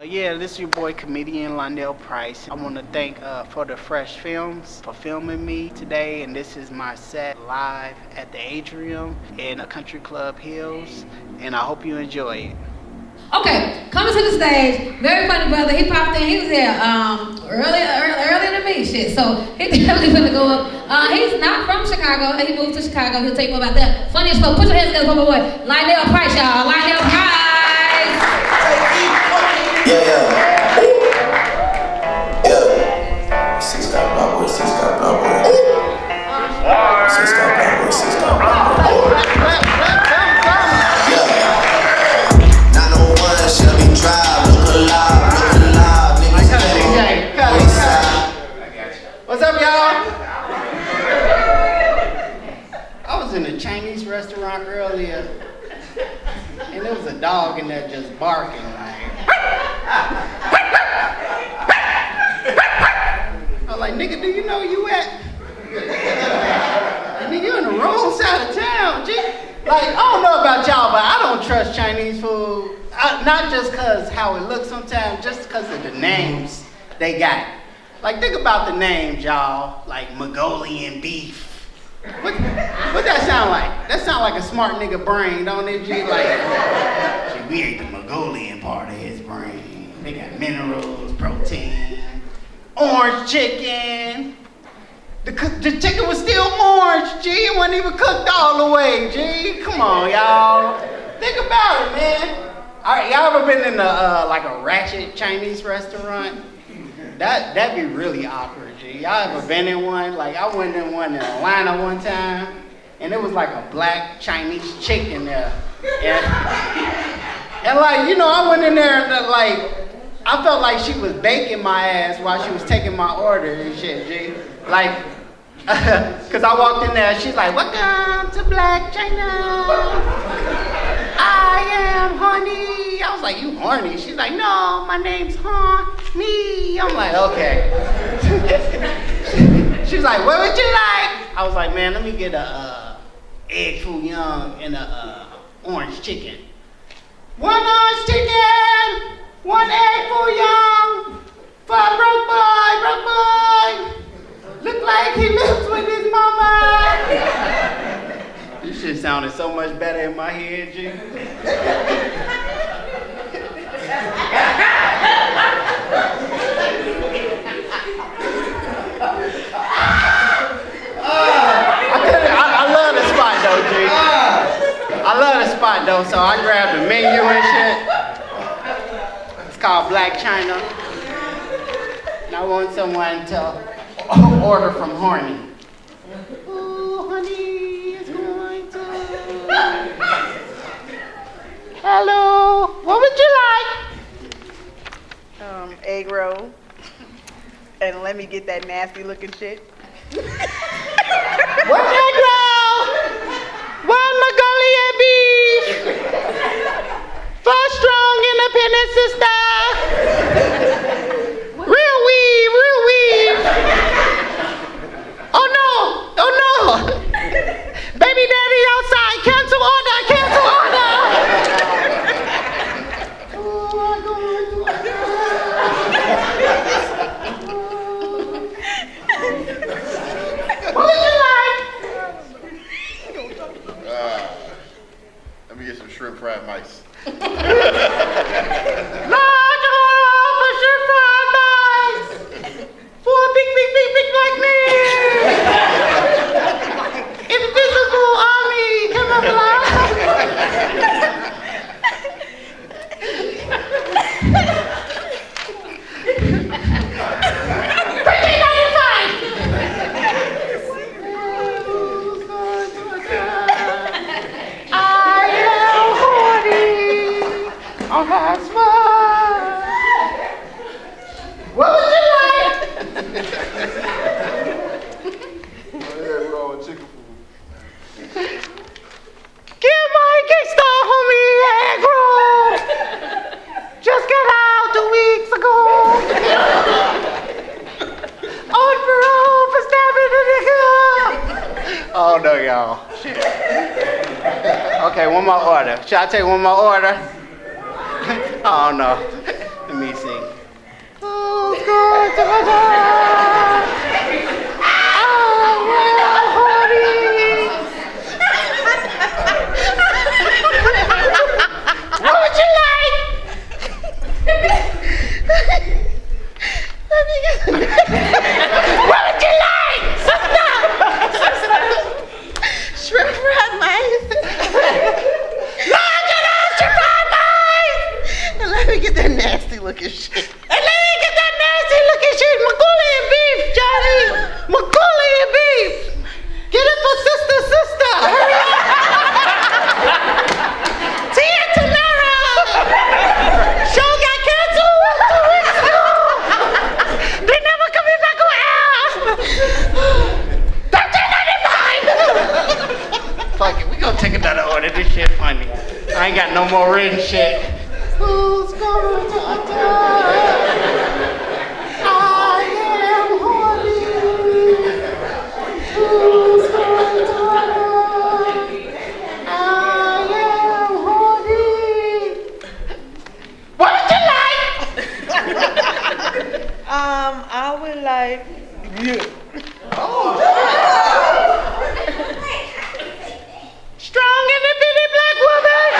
Yeah, this is your boy comedian Lonelle Price. I want to thank For the Fresh Films for filming me today, and this is my set live at the Atrium in a Country Club Hills, and I hope you enjoy it. Okay, coming to the stage, very funny brother. He popped in. He was here earlier than me. Shit, so he definitely gonna go up. He's not from Chicago. He moved to Chicago. He'll tell you more about that. Funniest folks. Put your hands together for my boy Lonelle Price, y'all. Lonelle Price. Yeah. Six got block boy, six got block boy. Six got block boy, six got block boy. Yeah. 901 Shelby Drive, look alive, niggas What's up, y'all? I was in a Chinese restaurant earlier, and there was a dog in there just barking like. I was like, nigga, do you know you at? Nigga, you in the wrong side of town, G. Like, I don't know about y'all, but I don't trust Chinese food. Not just cause how it looks sometimes, just cause of the names they got. Like, think about the names, y'all. Like Mongolian beef. What that sound like? That sound like a smart nigga brain, don't it, G? Like, G, we ate the Mongolian part of his brain. They got minerals, protein, orange chicken. The chicken was still orange, G. It wasn't even cooked all the way, G. Come on, y'all. Think about it, man. All right, y'all ever been in like a ratchet Chinese restaurant? That'd be really awkward, G. Y'all ever been in one? Like, I went in one in Atlanta one time, and it was like a black Chinese chick in there. And like, you know, I went in there and like, I felt like she was baking my ass while she was taking my order and shit, G. Like, cause I walked in there, she's like, welcome to Black China. I am honey. I was like, you horny? She's like, no, my name's Honey. I'm like, okay. She's like, what would you like? I was like, man, let me get a egg foo young and a orange chicken. One orange chicken, one egg foo young for a broke boy. Look like he lives with his mama. This shit sounded so much better in my head, G. I love the spot though, G. I love the spot though, so I grabbed the menu and shit. It's called Black China. And I want someone to order from Horny. Ooh, honey is going to. Hello, what would you like? Egg roll. And let me get that nasty looking shit. One egg roll, one Mongolian beef, for strong independent sister. Real weave. Oh no. Baby daddy outside, cancel order. What would you like? Let me get some shrimp fried mice. Large order for shrimp fried mice. For a big like me. Invisible army, camouflage. Oh, that's fun. What would you like? We're all chicken food. Give my gangsta homie egg roll. Just got out 2 weeks ago. On parole for stabbing a nigga. Oh no, y'all. Shit. Okay, one more order. Should I take one more order? Oh no. Let me Let me get the what would you like? Shrimp fried mice. Shrimp fried mice. And let me get that nasty looking shit. Mongolian beef, Johnny. Mongolian beef. Get it for sister. Hurry up. Tia tomorrow. Show got canceled 2 weeks ago. They never coming back around. $13.95. Fuck it, we gonna take another order. This shit funny. I ain't got no more written shit. Who's going to attack? I am horny. Who's going to attack? I am horny. What would you like? I would like. Strong and a bitty black woman.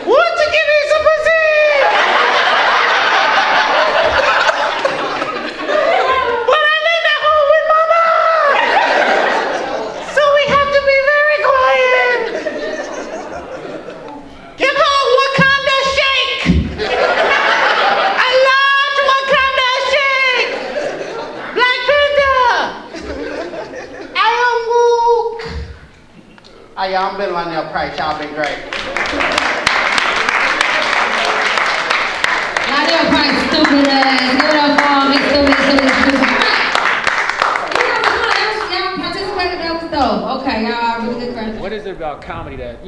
Want to give me some pussy? But I live at home with mama. So we have to be very quiet. Give her a Wakanda shake. A large Wakanda shake. Black Panther. I am Wook. Hi, y'all. I'm been Lonelle Price. Y'all been great. Lonelle Price, stupid ass. Give it up for me, stupid. Y'all participated, that was dope. Okay, y'all are really good friends. What is it about comedy that,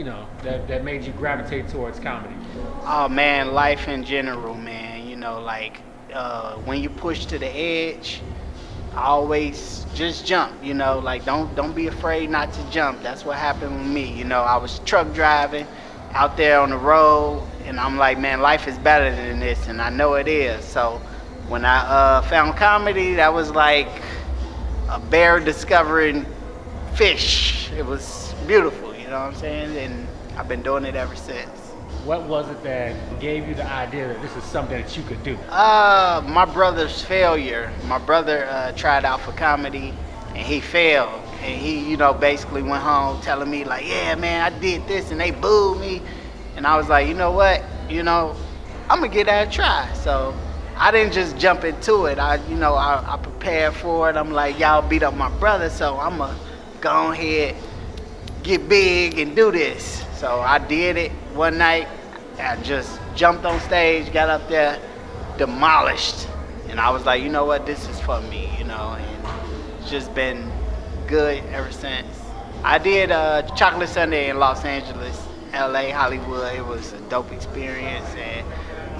that made you gravitate towards comedy? Oh man, life in general, man. When you push to the edge, always just jump. Don't be afraid not to jump. That's what happened with me. I was truck driving out there on the road, and I'm like, man, life is better than this, and I know it is. So when I found comedy, that was like a bear discovering fish. It was beautiful, you know what I'm saying? And I've been doing it ever since. What was it that gave you the idea that this is something that you could do? My brother's failure. My brother tried out for comedy, and he failed. And he, basically went home telling me like, yeah, man, I did this, and they booed me. And I was like, you know what? I'm gonna give that a try. So I didn't just jump into it. I prepared for it. I'm like, y'all beat up my brother, so I'm gonna go ahead, get big, and do this. So I did it one night. I just jumped on stage, got up there, demolished. And I was like, you know what, this is for me, and it's just been good ever since. I did Chocolate Sunday in Los Angeles, LA, Hollywood. It was a dope experience. And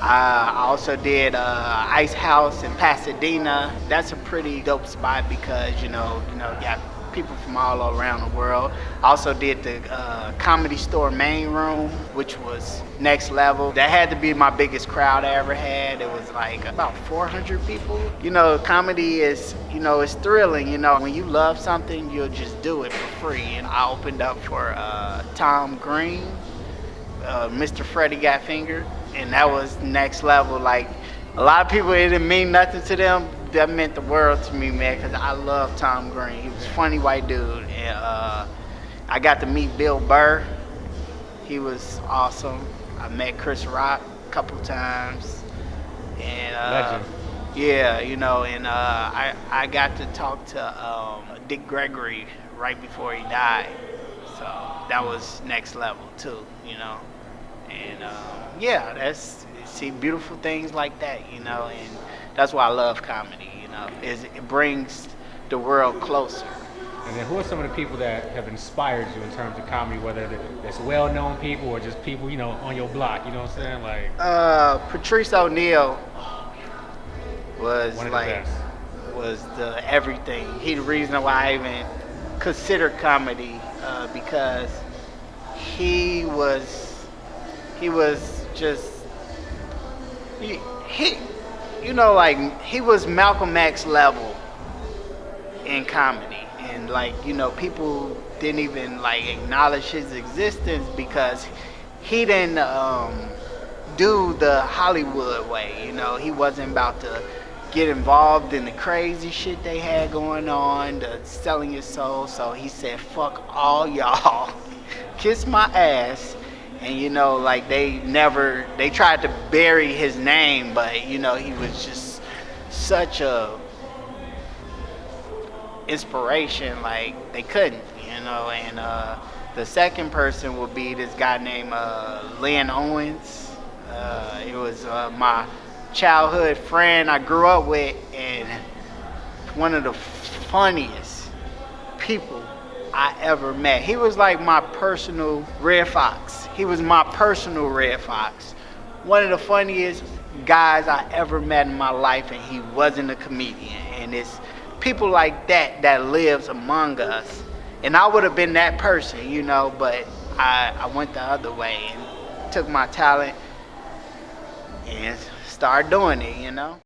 I also did Ice House in Pasadena. That's a pretty dope spot because, you got people from all around the world. I also did the Comedy Store main room, which was next level. That had to be my biggest crowd I ever had. It was like about 400 people. Comedy is, it's thrilling. When you love something, you'll just do it for free. And I opened up for Tom Green, Mr. Freddie Got Fingered, and that was next level. Like, a lot of people, it didn't mean nothing to them. That meant the world to me, man, because I love Tom Green. He was a funny white dude. And I got to meet Bill Burr. He was awesome. I met Chris Rock a couple times. And Legend. yeah, and I got to talk to Dick Gregory right before he died. So that was next level too, And see beautiful things like that, and that's why I love comedy, it brings the world closer. And then who are some of the people that have inspired you in terms of comedy, whether it's well-known people or just people, on your block, you know what I'm saying? Like Patrice O'Neal was one of the like, best. was the everything. He the reason why I even consider comedy, because he was just, he he was Malcolm X level in comedy, and people didn't even acknowledge his existence because he didn't do the Hollywood way, you know. He wasn't about to get involved in the crazy shit they had going on, the selling his soul. So he said, fuck all y'all, kiss my ass. And you know, like they tried to bury his name, but you know, he was just such a inspiration, like they couldn't, you know. And the second person would be this guy named Lynn Owens. It was my childhood friend I grew up with, and one of the funniest people I ever met. He was like my personal Red Fox. He was my personal Red Fox. One of the funniest guys I ever met in my life, and he wasn't a comedian. And it's people like that that lives among us. And I would have been that person, you know, but I went the other way and took my talent and started doing it, you know.